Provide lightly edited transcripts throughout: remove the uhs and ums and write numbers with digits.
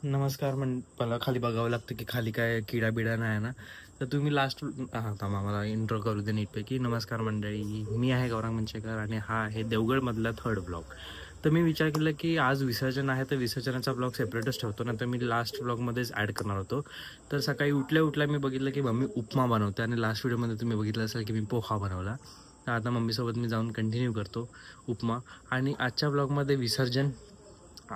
नमस्कार. मला खाली बघावं लागतं की खाली काय किडा बिडा नाही ना, तर तुम्ही लास्ट थांबा मला इंट्रो करू दे नीटपैकी. नमस्कार मंडळी, मी आहे गौरंग मंचेकर आणि हा आहे देवगडमधला थर्ड ब्लॉग. तर मी विचार केला की आज विसर्जन आहे तर विसर्जनाचा ब्लॉग सेपरेटच ठेवतो ना, तर मी लास्ट ब्लॉगमध्येच ॲड करणार होतो. तर सकाळी उठल्या मी बघितलं की मम्मी उपमा बनवते आणि लास्ट व्हिडिओमध्ये तुम्ही बघितलं असेल की मी पोहा बनवला. तर आता मम्मीसोबत मी जाऊन कंटिन्यू करतो उपमा. आणि आजच्या ब्लॉगमध्ये विसर्जन,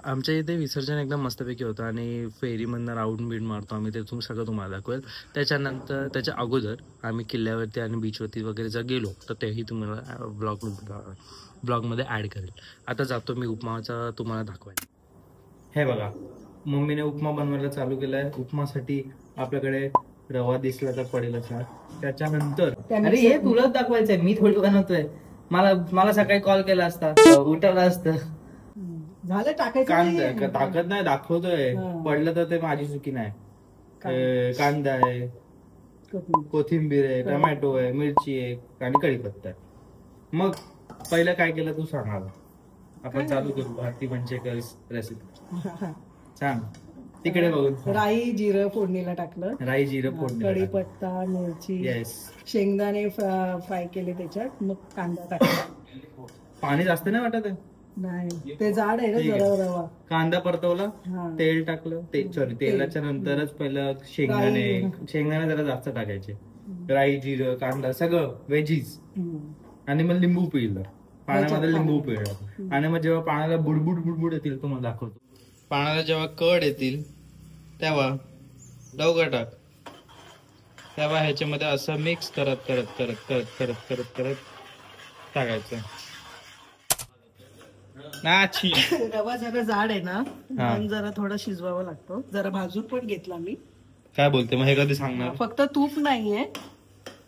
आमच्या इथे विसर्जन एकदम मस्तपैकी होतं आणि फेरीमधनं राऊंड बीड मारतो आम्ही, ते सगळं तुम्हाला दाखवेल. त्याच्यानंतर त्याच्या अगोदर आम्ही किल्ल्यावरती आणि बीचवरती वगैरे जर गेलो तर तेही तुम्हाला ब्लॉगमध्ये ॲड करेल. आता जातो मी उपमाचा तुम्हाला दाखवायला. हे बघा, मम्मीने उपमा बनवायला चालू केला आहे. उपमासाठी आपल्याकडे रवा दिसला तर पडेल असा. त्याच्यानंतर अरे हे तुलाच दाखवायचंय, मी थोडी बनवतोय. मला सकाळी कॉल केला असता, उठवलं असतं. झालं टाकायचं, ताकद नाही दाखवतोय. पडलं तर ते माझी चुकी नाही. कांदा आहे, कोथिंबीर आहे, टोमॅटो आहे, मिरची आहे आणि कढीपत्ता आहे. मग पहिलं काय केलं तू सांग मला. आपण चालू करू भारती मंचेकर रेसिपी. सांग. तिकडे बघून राई जिरं फोडणीला टाकलं. राई जिरं फोडणी, कढीपत्ता, मिरची, येस, शेंगदाणे फ्राय केले त्याच्यात. मग कांदा टाकला. पाणी जास्त नाही वाटत आहे? नाही, ते जाड आहे ना जरा रवा. कांदा परतवला, तेल टाकलं. तेलाच्या नंतरच पहिलं शेंगदाणे जरा जास्त टाकायचे. राई जिरं कांदा सगळं वेजीज, आणि मग लिंबू पिळलं, पाण्यामध्ये लिंबू पिळलं. आणि मग जेव्हा पाण्याला बुडबुड येतील, तुम्हाला दाखवतो. पाण्याला जेव्हा कड येतील तेव्हा लवकर टाक. तेव्हा ह्याच्यामध्ये असं मिक्स करत करत करत करत करत करत करत टाकायचं. रवा जरा जाड आहे ना, म्हणून जरा थोडा शिजवावा लागतो. जरा भाजून पण घेतला मी. काय बोलते मग, हे कधी सांगणार? फक्त तूप नाहीये,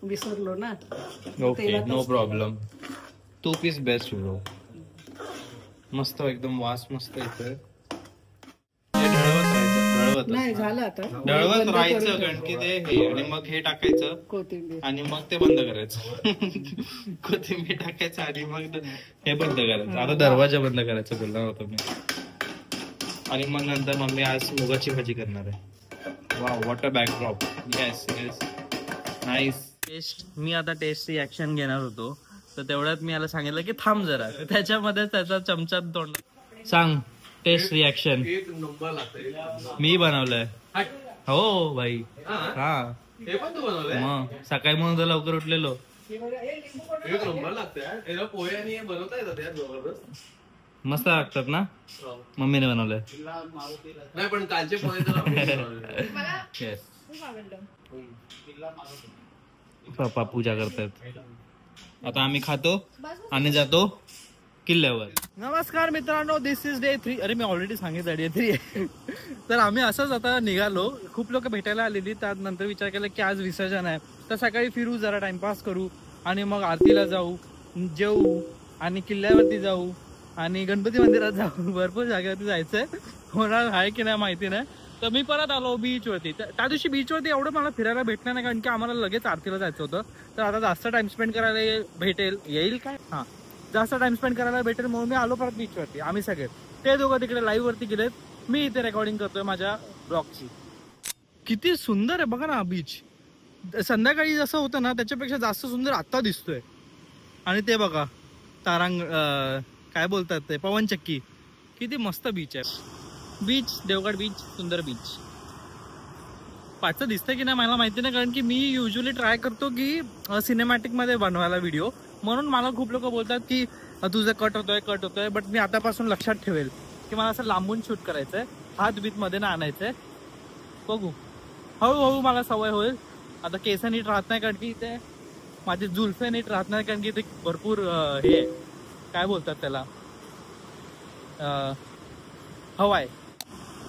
विसरलो ना. Okay, no problem. तूप इज बेस्ट ब्रो. मस्त एकदम वास मस्त येतोय. नाही झालं आता, ढळवत राहायचं कारण की ते हे, आणि मग हे टाकायचं कोथिंबीर, आणि मग ते बंद करायचं. कोथिंबीर टाकायचं आणि मग हे बंद करायचं. आता दरवाजा बंद करायचं बोलणार होतो मी. आणि मग नंतर मम्मी आज मुगाची भाजी करणार आहे. वा, water backdrop. Yes yes, nice. Test, मी आता टेस्ट रिॲक्शन घेणार होतो, तर तेवढ्यात मी याला सांगितलं की थांब जरा. त्याच्यामध्ये त्याचा चमचा तोंड. सांग टेस्ट रिॲक्शन. मी बनवलंय. हो भाई. हा, मग सकाळी म्हणून तर लवकर उठलेलो. मस्त लागतात ना. मम्मीने बनवलंय. नाही पण कालचे पप्पा पूजा करतात. आता आम्ही खातो आणि जातो किल्ल्यावर. नमस्कार मित्रांनो, दिस इज डे 3. अरे मी ऑलरेडी सांगितलं डे 3 आहे. तर आम्ही असंच आता निघालो. खूप लोक भेटायला आलेली. त्यानंतर विचार केला की आज विसर्जन आहे, तर सकाळी फिरू, जरा टाइमपास करू आणि मग आरतीला जाऊ, जेवू आणि किल्ल्यावरती जाऊ आणि गणपती मंदिरात जाऊ. भरपूर जागेवरती जायचंय. होणार आहे की नाही माहिती नाही. तर मी परत आलो बीचवरती. त्या दिवशी बीचवरती एवढं मला फिरायला भेटलं नाही, कारण की आम्हाला लगेच आरतीला जायचं होतं. तर आता जास्त टाइम स्पेंड करायला येईल काय, हां जास्त टाइम स्पेंड करायला भेटेल म्हणून मी आलो परत बीचवरती. आम्ही सगळे, ते दोघं तिकडे लाईव्ह वरती गेलेत, मी इथे रेकॉर्डिंग करतोय माझ्या ब्लॉगची. किती सुंदर आहे बघा ना बीच. संध्याकाळी जसं होतं ना त्याच्यापेक्षा जास्त सुंदर आत्ता दिसतोय. आणि ते बघा काय बोलतात ते, पवनचक्की. किती मस्त बीच आहे. बीच, देवगड बीच, सुंदर बीच. पाचचं दिसतंय की नाही मला माहिती नाही, कारण की मी युजली ट्राय करतो की सिनेमॅटिक मध्ये बनवायला व्हिडिओ. म्हणून मला खूप लोक बोलतात की तुझं कट होतोय. बट मी आतापासून लक्षात ठेवेल की मला असं लांबून शूट करायचंय, हात बीत मध्ये ना आणायचंय. बघू, हळूहळू मला सवय होईल. आता केस नीट राहत नाही, कारण की ते माझे जुल्फे नीट राहत नाही, कारण की ते भरपूर हे काय बोलतात त्याला, हवाय.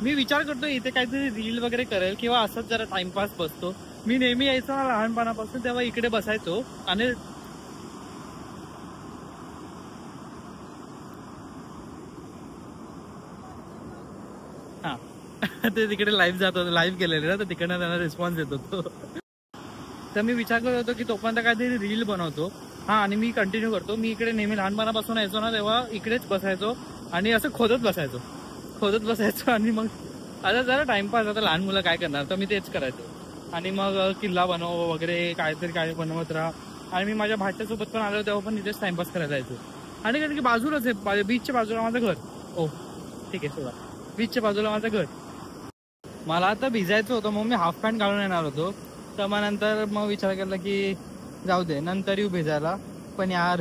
मी विचार करतो इथे काहीतरी रील वगैरे करेल किंवा असंच जरा टाइमपास बसतो. मी नेहमी यायचो ना लहानपणापासून, तेव्हा इकडे बसायचो आणि ते तिकडे लाईव्ह जात होतं, लाईव्ह केलेलं ना, तर तिकडनं त्यांना रिस्पॉन्स येत होतो. तर मी विचार करत होतो की तोपर्यंत काहीतरी रील बनवतो. हा, आणि मी कंटिन्यू करतो. मी इकडे नेहमी लहानपणापासून यायचो ना, तेव्हा इकडेच बसायचो आणि असं खोदत बसायचो आणि मग आता जरा टाइमपास, आता लहान मुलं काय करणार, तर मी तेच करायचो. आणि मग किल्ला बनव वगैरे काहीतरी काय बनवत राहा. आणि मी माझ्या भाच्यासोबत पण आलो तेव्हा पण इथेच टाइमपास करायला जायचो. आणि कारण की बाजूलाच आहे, बीचच्या बाजूला माझं घर. ओ ठीक आहे सोडा, बीचच्या बाजूला माझं घर. मला आता भिजायचं होतं, मग मी हाफ पॅन्ट घालून येणार होतो. तर मग नंतर मग विचार केला की जाऊ दे, नंतर येऊ भिजायला. पण यार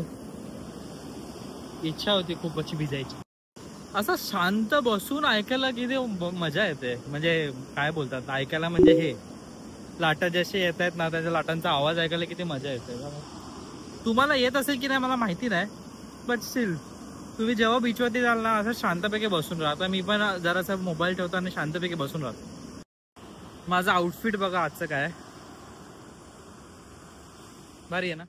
इच्छा होती खूप अशी भिजायची. असं शांत बसून ऐकायला किती मजा येते. म्हणजे काय बोलतात ऐकायला, म्हणजे हे लाटा जसे येत आहेत ना, त्याच्या लाटांचा आवाज ऐकायला किती मजा येते. तुम्हाला येत असेल की नाही मला माहिती नाही, बट स्टील तुम्ही जेव्हा बीचवरती जाल ना, असं शांतपैकी बसून राहा. मी पण जरासा मोबाईल ठेवतो आणि शांतपैकी बसून राहतो. माझं आउटफिट बघा आजचं काय भारी आहे ना.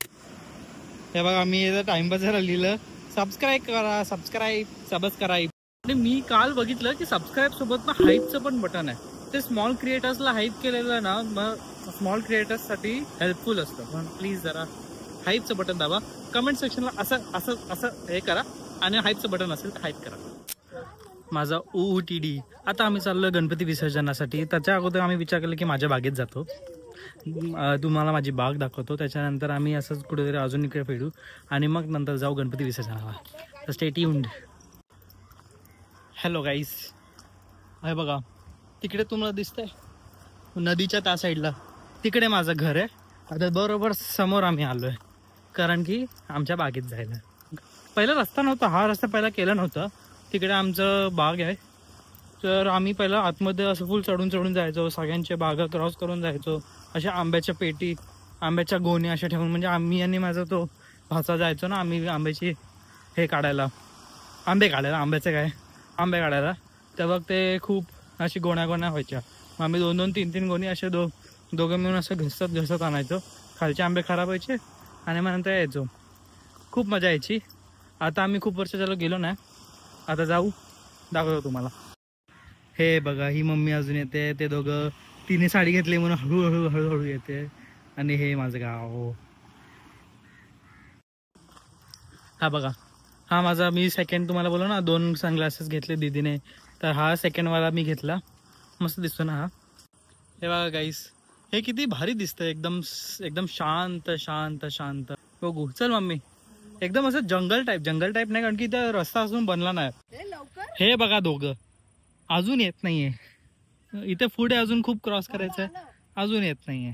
हे बघा मी टाइमपास जरा लिहिलं, सबस्क्राईब करा, सबस्क्राईब. आणि मी काल बघितलं की सबस्क्राईब सोबत ना हाईपचं पण बटन आहे. ते स्मॉल क्रिएटर्सला हाईप केलेलं ना, मग स्मॉल क्रिएटर्ससाठी हेल्पफुल असतं. पण प्लीज जरा हाईपचं बटन दाबा. कमेंट सेक्शनला असं असं असं हे करा, आणि हाईपचं बटन असेल तर हाईप करा. माझा OOTD. आता आम्ही चाललो गणपती विसर्जनासाठी. त्याच्या अगोदर आम्ही विचार केला की माझ्या बागेत जातो, तुम्हाला माझी बाग दाखवतो. त्याच्यानंतर आम्ही असंच कुठेतरी अजून इकडे फिरू आणि मग नंतर जाऊ गणपती विसर्जनाला. तर स्टे ट्यून्ड. हॅलो गाईस, हे बघा तिकडे तुम्हाला दिसतंय नदीच्या त्या साईडला, तिकडे माझं घर आहे. आता बरोबर समोर आम्ही आलो आहे, कारण की आमच्या बागेत जायला. पहिला रस्ता नव्हता, हा रस्ता पहिला केला नव्हता. तिकडे आमचं बाग आहे, तर आम्ही पहिला आतमध्ये असं फुल चढून जायचो, सगळ्यांच्या बागा क्रॉस करून जायचो. अशा आंब्याच्या पेटी, आंब्याच्या गोणी अशा ठेवून, म्हणजे आम्ही आणि माझा तो भाचा जायचो ना, आम्ही आंब्याची हे काढायला, आंबे काढायला. तेव्हा ते खूप अशी गोण्या व्हायच्या. मग आम्ही 2-2, 3-3 गोणी असे दोघं मिळून असं घसत आणायचो. खालचे आंबे खराब व्हायचे आणि मग नंतर यायचो. खूप मजा यायची. आता आम्ही खूप वर्ष झालं गेलो नाही, आता जाऊ, दाखवतो तुम्हाला. हे बघा ही मम्मी अजून येते, ते दोघं, तिने साडी घेतली म्हणून हळूहळू येते. आणि हे माझं गाव. हा बघा, हा माझा, मी सेकंड तुम्हाला बोललो ना 2 सनग्लासेस घेतले दीदीने, तर हा सेकंडवाला मी घेतला. मस्त दिसतो ना हा. हे बघा गाईस, हे किती भारी दिसतंय, एकदम शांत शांत शांत. बघू चल मम्मी. एकदम असं जंगल टाईप नाही, कारण की इथं रस्ता अजून बनला नाही. हे बघा दोघं अजून येत नाहीये. इथे पुढे अजून खूप क्रॉस करायचंय, अजून येत नाहीये.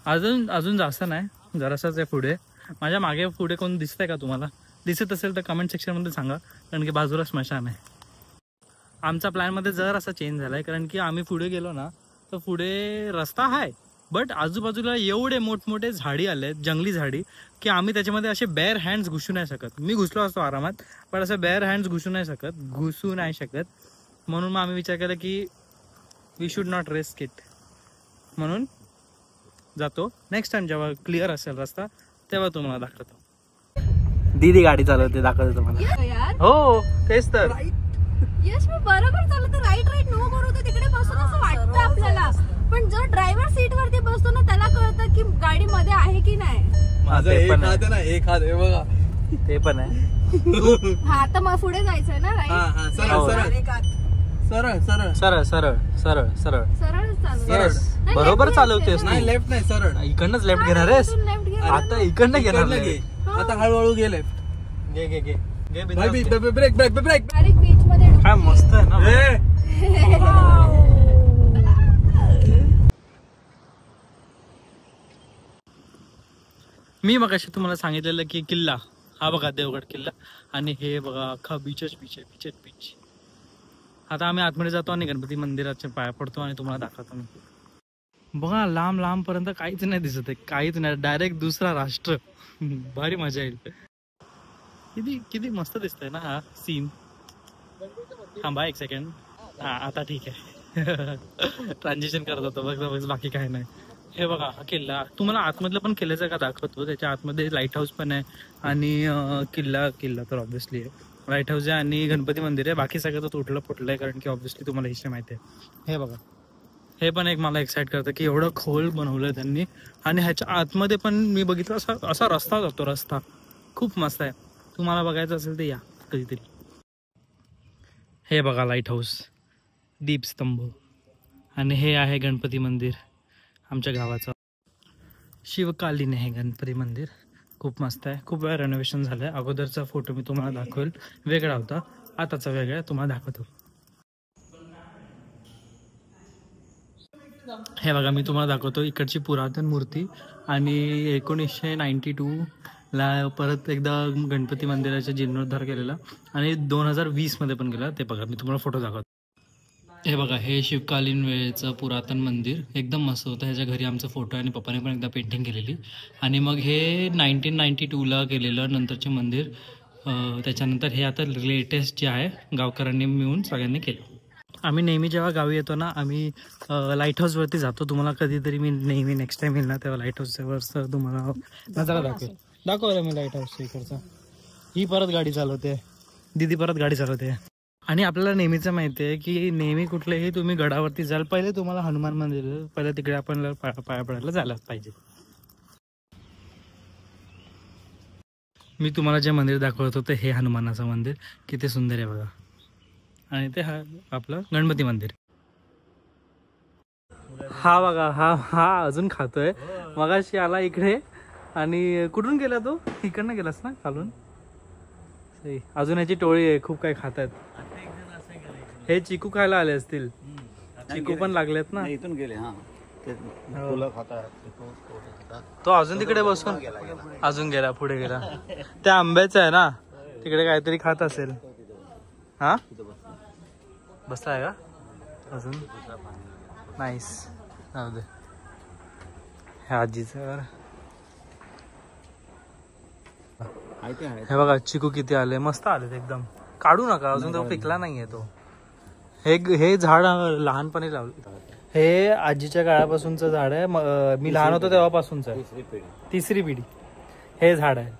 अजून जास्त नाही, जरासंच आहे पुढे. माझ्या मागे पुढे कोण दिसतंय का तुम्हाला? दिसत असेल तर कमेंट सेक्शनमध्ये सांगा, कारण की बाजूला स्मशान आहे. आमचा प्लॅनमध्ये जर असा चेंज झालाय, कारण की आम्ही पुढे गेलो ना, तर पुढे रस्ता आहे, बट आजूबाजूला एवढे मोठमोठे झाडी आले, जंगली झाडी, की आम्ही त्याच्यामध्ये असे बेअर हँड्स घुसू नाही शकत. मी घुसलो असतो आरामात, पण असं बेअर हँड्स घुसू नाही शकत. म्हणून मग आम्ही विचार केला की we should not risk it. म्हणून जातो नेक्स्ट टाइम जेव्हा क्लिअर असेल रस्ता, तेव्हा तुम्हाला दाखवतो. दीदी गाडी चालवते, दाखवतो तुम्हाला. हो तेच तर. यश मी बरोबर चालवते, राईट नो करू. तिकडे बसून असं वाटतं आपल्याला, पण जर ड्रायव्हर सीट वरती बसतो ना, त्याला कळतं की गाडी मध्ये आहे की नाही. माझं एक हात आहे ना, एक हात आहे बघा, ते पण आहे. हा आता मग पुढे जायचंय ना, राईट. सरळ चालू. बरोबर चालवतेस, नाही लेफ्ट नाही, सरळ. इकडनंच लेफ्ट घेणार आहेस आता? इकडनं घेणार नाही, आता हळूहळू घे लेफ्ट. घे ब्रेक. डायरेक्ट बीच मध्ये. काय मस्त आहे ना. मी मग अशी तुम्हाला सांगितलेलं की किल्ला हा बघा, देवगड किल्ला, आणि हे बघा अख्खा बीच. आता आम्ही आतमध्ये जातो आणि गणपती मंदिराचे पाया पडतो आणि तुम्हाला दाखवतो. बघा लांब पर्यंत काहीच नाही दिसत आहे, काहीच नाही. डायरेक्ट दुसरा राष्ट्र. भारी मजा येईल. किती मस्त दिसतंय ना हा सीन. थांबा एक सेकंड. हा आता ठीक आहे. ट्रान्झिशन करत होतो बघ, बाकी काय नाही. हे बघा हा किल्ला, तुम्हाला आतमधलं पण किल्ल्याचं का दाखवतो. त्याच्या आतमध्ये लाईट हाऊस पण आहे, आणि किल्ला तर ऑब्व्हियसली आहे. लाईट हाऊस आहे आणि गणपती मंदिर आहे. बाकी सगळं तर तुटलं आहे, कारण की ऑब्व्हियसली तुम्हाला हिस्ट्री माहिती आहे. हे बघा, हे पण एक मला एक्साइट करतं की एवढं खोल बनवलं त्यांनी. आणि ह्याच्या आतमध्ये पण मी बघितलं असा रस्ता जातो. रस्ता खूप मस्त आहे. तुम्हाला बघायचं असेल तर या कधीतरी. हे बघा लाईट हाऊस, दीपस्तंभ. आणि हे आहे गणपती मंदिर आमच्या गावाचं. शिवकालीन आहे गणपती मंदिर. खूप मस्त आहे. खूप वेळा रेनोव्हेशन झालं आहे. अगोदरचा फोटो मी तुम्हाला दाखवेल, वेगळा होता. आताचा वेगळा तुम्हाला दाखवतो. हे बघा, मी तुम्हाला दाखवतो इकडची पुरातन मूर्ती. आणि 1992ला परत एकदा गणपती मंदिराचा जीर्णोद्धार केलेला आणि 2020मध्ये पण केला. ते बघा, मी तुम्हाला फोटो दाखवतो. हे बघा, हे शिवकालीन वेळेचं पुरातन मंदिर एकदम मस्त होतं. ह्याच्या घरी आमचा फोटो आहे आणि पप्पाने पण एकदा पेंटिंग केलेली. आणि मग हे 1992ला केलेलं नंतरचे मंदिर. त्याच्यानंतर हे आता लेटेस्ट जे आहे गावकऱ्यांनी मिळून सगळ्यांनी केलं. आम्ही नेहमी जेव्हा गावी येतो ना, आम्ही लाईट हाऊसवरती जातो. तुम्हाला कधीतरी मी नेहमी नेक्स्ट टाइम येईल ना तेव्हा लाईट हाऊसवर तुम्हाला नजारा दाखवला मी लाईट हाऊस इकडचा. ही परत गाडी चालवते, दीदी परत गाडी चालवते. आणि आपल्याला नेहमीचं माहिती आहे की नेहमी कुठलेही तुम्ही गडावरती जाल, पहिले तुम्हाला हनुमान मंदिर, पहिले तिकडे आपण पाया पडायला जायलाच पाहिजे. मी तुम्हाला जे मंदिर दाखवत होतं हे हनुमानाचं मंदिर. किती सुंदर आहे बघा. आणि ते हा आपलं गणपती मंदिर. हा बघा, हा अजून खातोय. मगाशी आला इकडे. आणि कुठून गेला तो? इकडनं गेलास ना खालून. अजून याची टोळी आहे, खूप काही खातात. हे चिकू खायला आले असतील. चिकू पण लागलेत ना इथून गेले. तो अजून तिकडे बसून अजून गेला, पुढे गेला. त्या आंब्याचं आहे ना, तिकडे काहीतरी खात असेल. हा बसलाय का अजून? नाईस. जाऊ दे. हे आजीचं. हे बघा चिकू किती आले, मस्त आले एकदम. काढू नका, अजून तो पिकला नाहीये तो. हे झाड लहानपणी लावलं. हे आजीच्या काळापासूनचं झाड आहे. मी लहान होतो तेव्हापासूनचं. तिसरी पिढी हे झाड आहे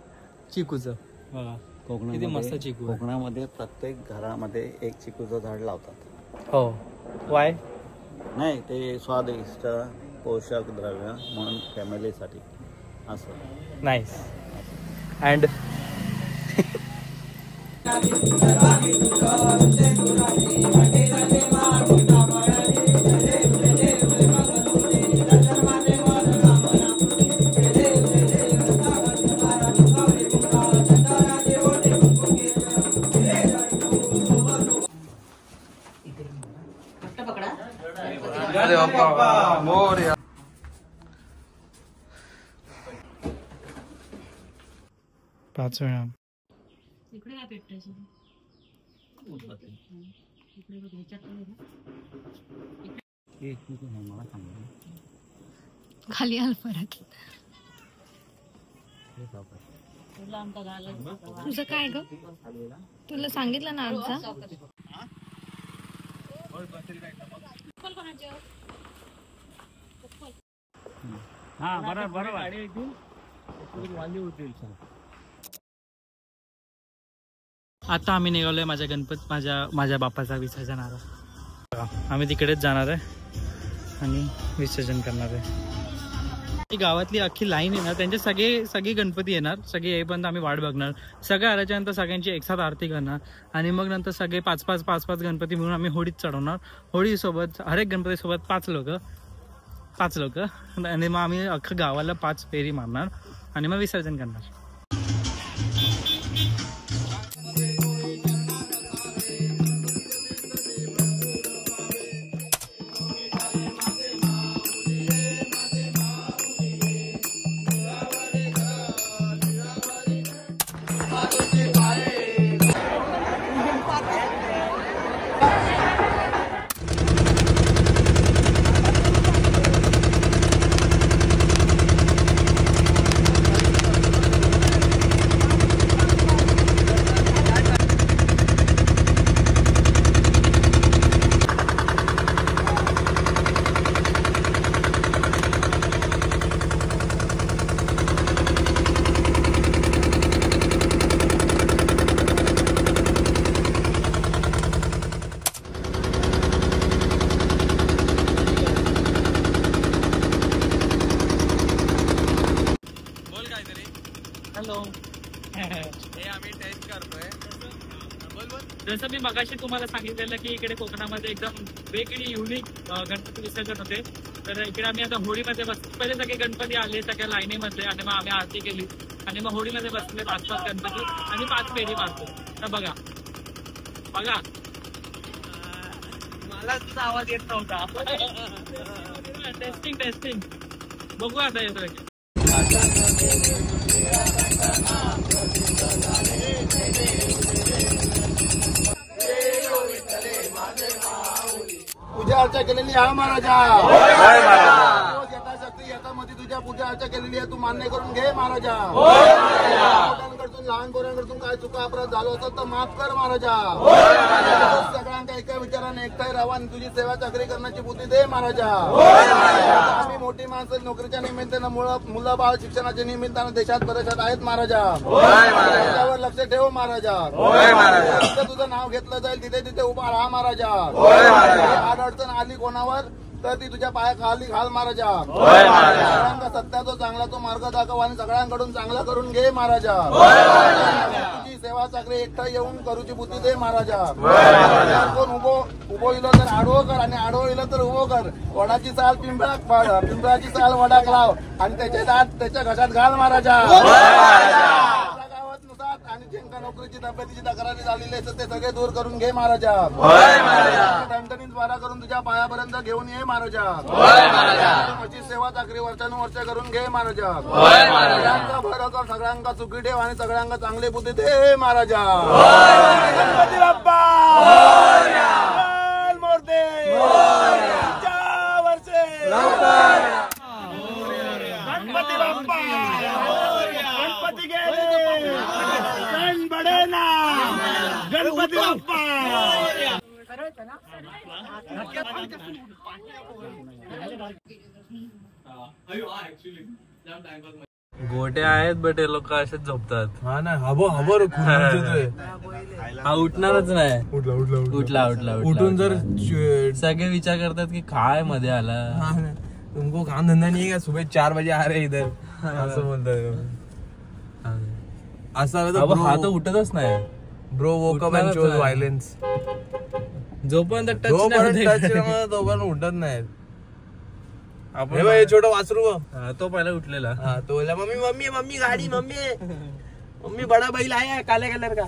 चिकूचं. बघा किती मस्त चिकू. कोकणामध्ये प्रत्येक घरामध्ये एक चिकूचं झाड लावतात. हो. वाय? नाही, ते स्वादिष्ट पोषक द्रव्य म्हणून फॅमिलीसाठी असं. नाईस. अँड अरे बाप्पा मोरया. पाच वेळा खाली आल परत. तुझं काय ग? तुला सांगितलं ना आमचा. हा बरोबर. आता आम्ही निघालोय माझ्या बाप्पाचा विसर्जनाला. आम्ही तिकडेच जाणार आहे आणि विसर्जन करणार आहे. गावातली अख्खी लाईन येणार, त्यांचे सगळे गणपती येणार. सगळे येईपर्यंत आम्ही वाट बघणार. सगळे आल्याच्या नंतर सगळ्यांची एकसाथ आरती करणार. आणि मग नंतर सगळे पाच पाच गणपती मिळून आम्ही होडीत चढवणार. होडीसोबत हर एक गणपतीसोबत पाच लोक. आणि मग आम्ही अख्खं गावाला 5 फेरी मारणार आणि मग विसर्जन करणार. जसं मी मगाशी तुम्हाला सांगितलेलं की इकडे कोकणामध्ये एकदम वेगळी युनिक गणपती विसर्जन होते. तर इकडे आम्ही आता होळीमध्ये बसतो. पहिले सगळे गणपती आले सगळ्या लाईनीमध्ये आणि मग आम्ही आरती केली आणि मग होळीमध्ये बसले 5-5 गणपती आणि 5 फेरी मारतो. तर बघा मला तुझा आवाज येत नव्हता. टेस्टिंग बघू आता येतोय. पूजा अर्चा केलेली हा महाराजा. यथाशक्ती यथामती तुझ्या पूजा अर्चा केलेली आहे, तू मान्य करून घे महाराजा. मोठ्यांकडून लहान पोरांकडून काय चुका अपराध झालो असत तर माफ कर महाराजा. सगळ्यांका एका विचाराने एकटाही राहा आणि तुझी सेवा चाकरी करण्याची बुद्धी दे महाराजा. आम्ही मोठी माणसं नोकरीच्या निमित्तानं मुलं बाळ शिक्षणाच्या निमित्तानं देशात परदेशात आहेत महाराजा. त्यावर लक्ष ठेव महाराजा. जिथे तुझं नाव घेतलं जाईल तिथे तिथे उभा राहा महाराजा. आड अडचण आली कोणावर तर ती तुझ्या पायाखाली घाल महाराजा. सगळ्यांना सत्या जो चांगला तो मार्ग दाखव आणि सगळ्यांकडून चांगला करून घे महाराजा. तुझी सेवा चाकरी एकटा येऊन करूची बुद्धी दे महाराजा. कोण उभो इलो तर आडवो कर आणि आडवो इलो तर उभो कर. वडाची साल पिंपळाची साल वडाक लाव आणि त्याचे दात त्याच्या घशात घाल महाराजा. आणि ज्यांका नोकरीची तब्येतीची तक्रारी झालेली आहे ते सगळे दूर करून घे महाराजा. ठणठणीत द्वारा करून तुझ्या पायापर्यंत घेऊन ये महाराजा. माझी सेवा चाकरी वर्षानुवर्ष करून घे महाराजा. सगळ्यांका बरं कर, सगळ्यांका सुखी ठेव आणि सगळ्यांका चांगली बुद्धी दे महाराजा. गणपती बाप्पा मोरते गणपती बाप्पा गणपती गेले गण बडे ना गणपती बाप्पा. गोटे आहेत बट हे लोक असेच झोपतात. हा ना हबर हा उठणारच नाही. उठला उठून जर सगळे विचार करतात की काय मध्ये आला. तुमको काम धंदा नहीं है, सुबह 4 बजे आ रहे इधर असं बोलतात. असं हा तर उठतच नाही. Bro woke up and chose violence. जोपर्यंत तोपर्यंत उठत नाहीत. आपण हे छोटं वासरू तो पहिला उठलेला. तो बोला मम्मी मम्मी मम्मी गाडी मम्मी मम्मी बडा बैल आहे काले कलर का.